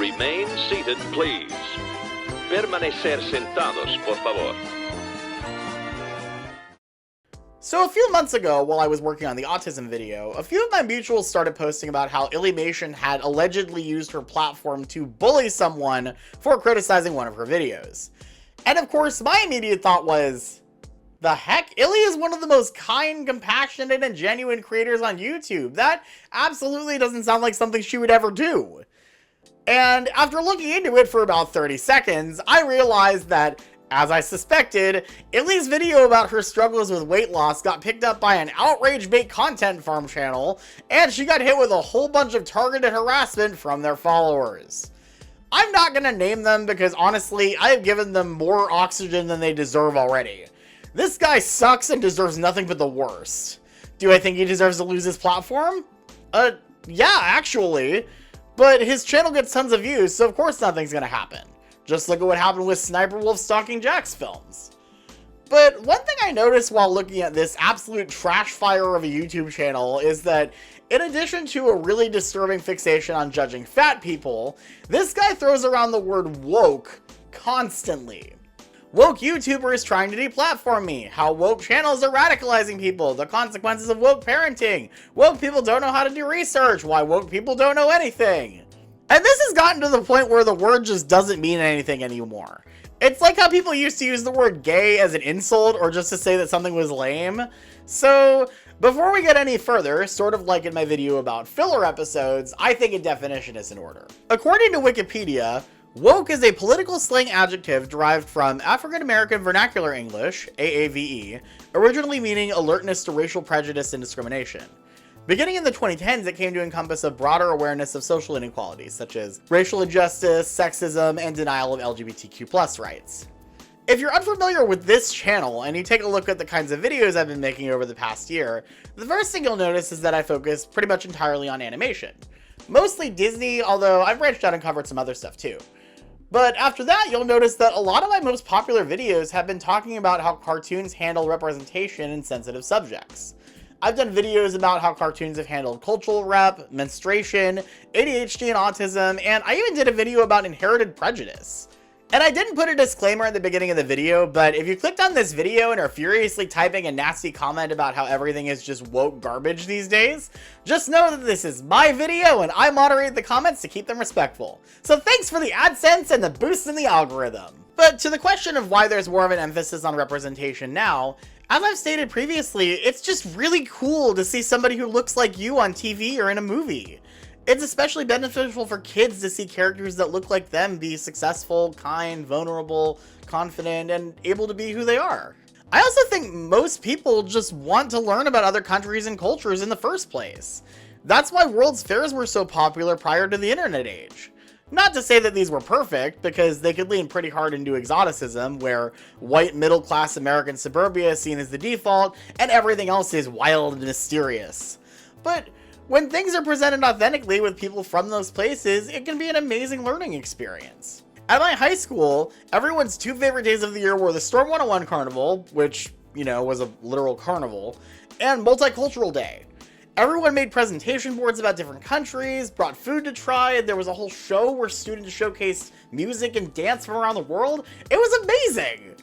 Remain seated, please. Permanecer sentados, por favor. So a few months ago, while I was working on the autism video, a few of my mutuals started posting about how Illymation had allegedly used her platform to bully someone for criticizing one of her videos. And of course, my immediate thought was, the heck? Illy is one of the most kind, compassionate, and genuine creators on YouTube. That absolutely doesn't sound like something she would ever do. And after looking into it for about 30 seconds, I realized that, as I suspected, Illy's video about her struggles with weight loss got picked up by an outrage bait content farm channel, and she got hit with a whole bunch of targeted harassment from their followers. I'm not gonna name them because honestly, I have given them more oxygen than they deserve already. This guy sucks and deserves nothing but the worst. Do I think he deserves to lose his platform? Yeah, actually. But his channel gets tons of views, so of course nothing's gonna happen. Just look at what happened with Sniper Wolf stalking Jack's films. But one thing I noticed while looking at this absolute trash fire of a YouTube channel is that in addition to a really disturbing fixation on judging fat people, this guy throws around the word woke constantly. Woke YouTubers trying to deplatform me, how woke channels are radicalizing people, the consequences of woke parenting, woke people don't know how to do research, why woke people don't know anything. And this has gotten to the point where the word just doesn't mean anything anymore. It's like how people used to use the word gay as an insult or just to say that something was lame. So, before we get any further, sort of like in my video about filler episodes, I think a definition is in order. According to Wikipedia, woke is a political slang adjective derived from African American Vernacular English, AAVE, originally meaning alertness to racial prejudice and discrimination. Beginning in the 2010s, it came to encompass a broader awareness of social inequalities, such as racial injustice, sexism, and denial of LGBTQ+ rights. If you're unfamiliar with this channel, and you take a look at the kinds of videos I've been making over the past year, the first thing you'll notice is that I focus pretty much entirely on animation. Mostly Disney, although I've branched out and covered some other stuff too. But after that, you'll notice that a lot of my most popular videos have been talking about how cartoons handle representation in sensitive subjects. I've done videos about how cartoons have handled cultural rep, menstruation, ADHD and autism, and I even did a video about inherited prejudice. And I didn't put a disclaimer at the beginning of the video, but if you clicked on this video and are furiously typing a nasty comment about how everything is just woke garbage these days, just know that this is my video and I moderate the comments to keep them respectful. So thanks for the AdSense and the boost in the algorithm. But to the question of why there's more of an emphasis on representation now, as I've stated previously, it's just really cool to see somebody who looks like you on TV or in a movie. It's especially beneficial for kids to see characters that look like them be successful, kind, vulnerable, confident, and able to be who they are. I also think most people just want to learn about other countries and cultures in the first place. That's why World's Fairs were so popular prior to the internet age. Not to say that these were perfect, because they could lean pretty hard into exoticism, where white middle-class American suburbia is seen as the default, and everything else is wild and mysterious. But when things are presented authentically with people from those places, it can be an amazing learning experience. At my high school, everyone's two favorite days of the year were the Storm 101 Carnival, which, was a literal carnival, and Multicultural Day. Everyone made presentation boards about different countries, brought food to try, and there was a whole show where students showcased music and dance from around the world. It was amazing!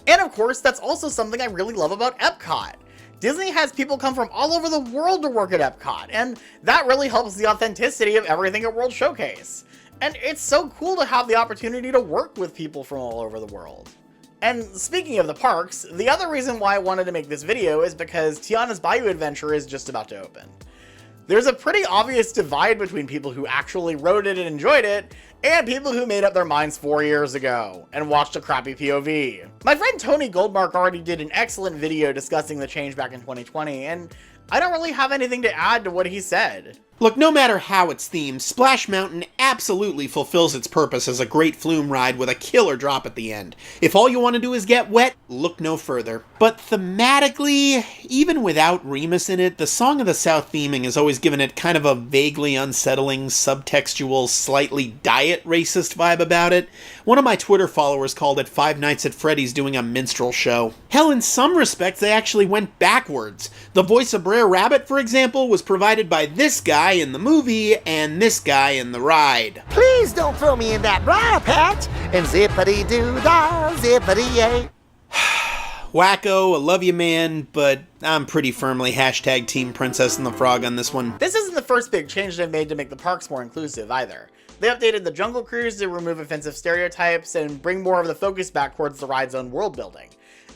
And of course, that's also something I really love about Epcot. Disney has people come from all over the world to work at Epcot, and that really helps the authenticity of everything at World Showcase. And it's so cool to have the opportunity to work with people from all over the world. And speaking of the parks, the other reason why I wanted to make this video is because Tiana's Bayou Adventure is just about to open. There's a pretty obvious divide between people who actually rode it and enjoyed it, and people who made up their minds 4 years ago and watched a crappy POV. My friend Tony Goldmark already did an excellent video discussing the change back in 2020, and I don't really have anything to add to what he said. Look, no matter how it's themed, Splash Mountain absolutely fulfills its purpose as a great flume ride with a killer drop at the end. If all you want to do is get wet, look no further. But thematically, even without Remus in it, the Song of the South theming has always given it kind of a vaguely unsettling, subtextual, slightly diet racist vibe about it. One of my Twitter followers called it Five Nights at Freddy's doing a minstrel show. Hell, in some respects, they actually went backwards. The voice of Brer Rabbit, for example, was provided by this guy guy in the movie and this guy in the ride. Please don't throw me in that briar patch. And zippity-doo-dah, zippity-yay. Wacko, I love you, man, but I'm pretty firmly hashtag Team Princess and the Frog on this one. This isn't the first big change they've made to make the parks more inclusive either. They updated the Jungle Cruise to remove offensive stereotypes and bring more of the focus back towards the ride's own world building.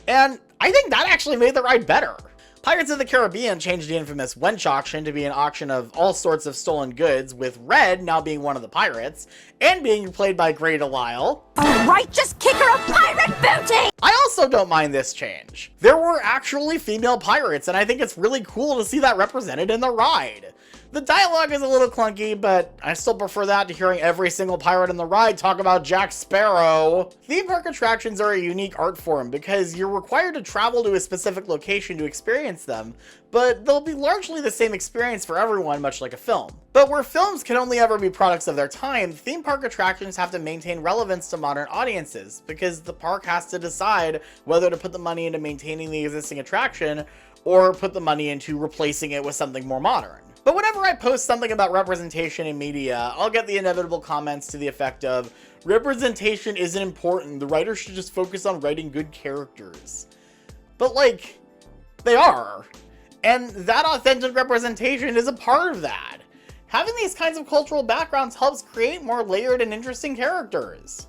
And I think that actually made the ride better. Pirates of the Caribbean changed the infamous Wench auction to be an auction of all sorts of stolen goods, with Red now being one of the pirates, and being played by Grey Delisle. A righteous kicker of pirate booty! I also don't mind this change. There were actually female pirates, and I think it's really cool to see that represented in the ride. The dialogue is a little clunky, but I still prefer that to hearing every single pirate in the ride talk about Jack Sparrow. Theme park attractions are a unique art form because you're required to travel to a specific location to experience them, but they'll be largely the same experience for everyone, much like a film. But where films can only ever be products of their time, theme park attractions have to maintain relevance to modern audiences, because the park has to decide whether to put the money into maintaining the existing attraction or put the money into replacing it with something more modern. But whenever I post something about representation in media, I'll get the inevitable comments to the effect of, representation isn't important, the writer should just focus on writing good characters. But like, they are. And that authentic representation is a part of that. Having these kinds of cultural backgrounds helps create more layered and interesting characters.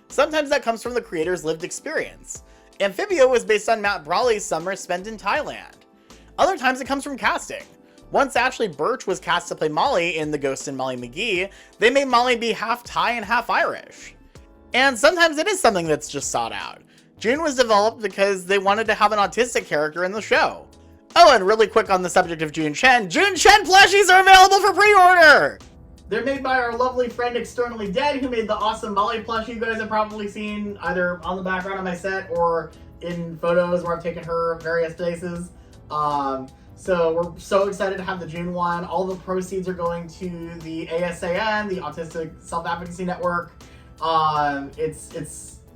Sometimes that comes from the creator's lived experience. Amphibia was based on Matt Brawley's summer spent in Thailand. Other times it comes from casting. Once Ashley Birch was cast to play Molly in The Ghost and Molly McGee, they made Molly be half Thai and half Irish. And sometimes it is something that's just sought out. June was developed because they wanted to have an autistic character in the show. Oh, and really quick on the subject of June Chen plushies are available for pre-order! They're made by our lovely friend Externally Dead, who made the awesome Molly plushie you guys have probably seen either on the background of my set or in photos where I've taken her various places. So we're so excited to have the June one. All the proceeds are going to the ASAN, the Autistic Self-Advocacy Network. They're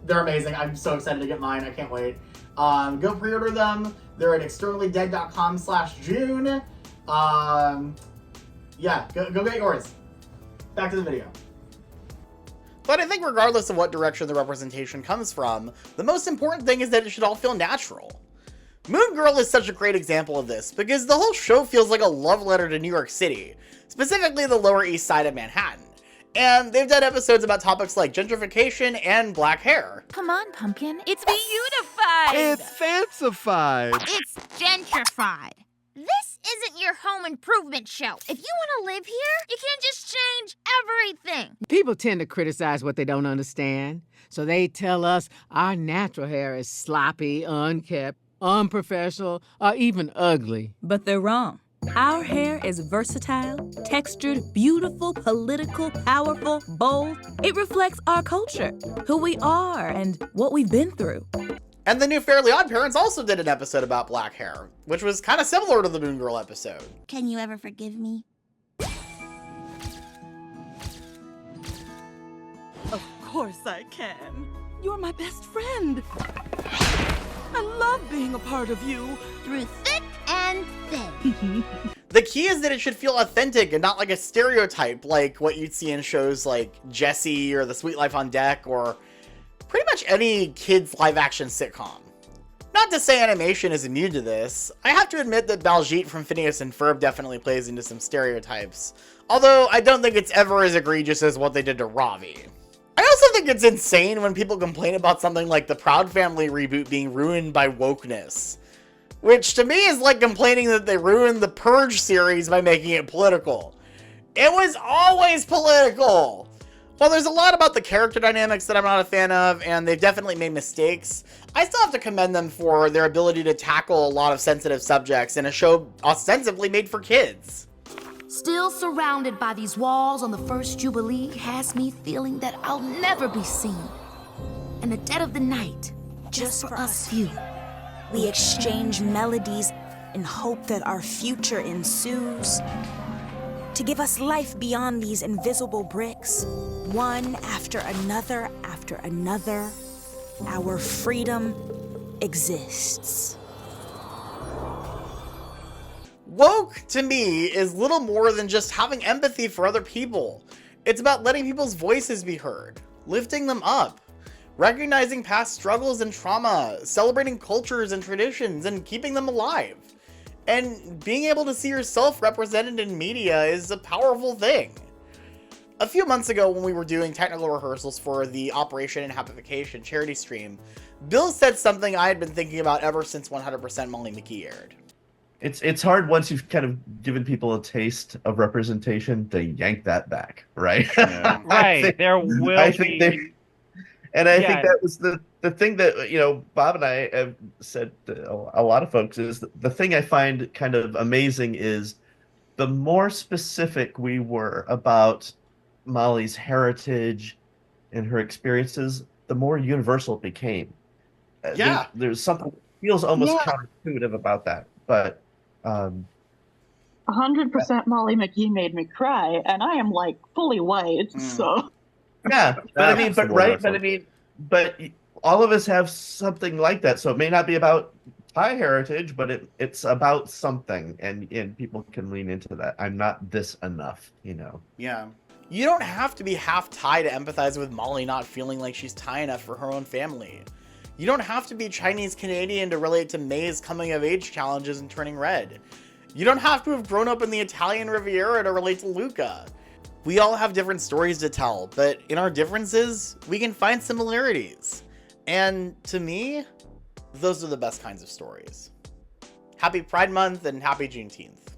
amazing. I'm so excited to get mine. I can't wait. Go pre-order them. They're at externallydead.com/June. Yeah, go get yours. Back to the video. But I think regardless of what direction the representation comes from, the most important thing is that it should all feel natural. Moon Girl is such a great example of this, because the whole show feels like a love letter to New York City, specifically the Lower East Side of Manhattan. And they've done episodes about topics like gentrification and black hair. Come on, Pumpkin. It's beautified! It's fancified! It's gentrified. This isn't your home improvement show. If you want to live here, you can't just change everything. People tend to criticize what they don't understand, so they tell us our natural hair is sloppy, unkept, unprofessional, or even ugly. But they're wrong. Our hair is versatile, textured, beautiful, political, powerful, bold. It reflects our culture, who we are, and what we've been through. And the new Fairly Odd Parents also did an episode about black hair, which was kind of similar to the Moon Girl episode. Can you ever forgive me? Of course I can. You're my best friend. I love being a part of you. Through thick and thin. The key is that it should feel authentic and not like a stereotype like what you'd see in shows like Jessie or The Sweet Life on Deck or pretty much any kids live action sitcom. Not to say animation is immune to this. I have to admit that Baljeet from Phineas and Ferb definitely plays into some stereotypes, although I don't think it's ever as egregious as what they did to Ravi. I also think it's insane when people complain about something like the Proud Family reboot being ruined by wokeness, which to me is like complaining that they ruined the Purge series by making it political. It was always political! While there's a lot about the character dynamics that I'm not a fan of, and they've definitely made mistakes, I still have to commend them for their ability to tackle a lot of sensitive subjects in a show ostensibly made for kids. Still surrounded by these walls on the first Jubilee has me feeling that I'll never be seen. In the dead of the night, just for us few. We exchange melodies in hope that our future ensues. To give us life beyond these invisible bricks, one after another, our freedom exists. Woke, to me, is little more than just having empathy for other people. It's about letting people's voices be heard, lifting them up, recognizing past struggles and trauma, celebrating cultures and traditions, and keeping them alive. And being able to see yourself represented in media is a powerful thing. A few months ago, when we were doing technical rehearsals for the Operation Inhabification charity stream, Bill said something I had been thinking about ever since 100% Molly McGee aired. It's hard once you've kind of given people a taste of representation to yank that back, right? Yeah. Right. There will I be. think I think that was the thing that, you know, Bob and I have said to a lot of folks is the thing I find kind of amazing is the more specific we were about Molly's heritage and her experiences, the more universal it became. Yeah. There's something that feels almost counterintuitive about that, but 100% Molly McGee made me cry, and I am like fully white, so. Yeah, but but all of us have something like that. So it may not be about Thai heritage, but it's about something, and people can lean into that. I'm not this enough, you know. Yeah. You don't have to be half Thai to empathize with Molly not feeling like she's Thai enough for her own family. You don't have to be Chinese Canadian to relate to May's coming of age challenges and turning red. You don't have to have grown up in the Italian Riviera to relate to Luca. We all have different stories to tell, but in our differences, we can find similarities. And to me, those are the best kinds of stories. Happy Pride Month and happy Juneteenth.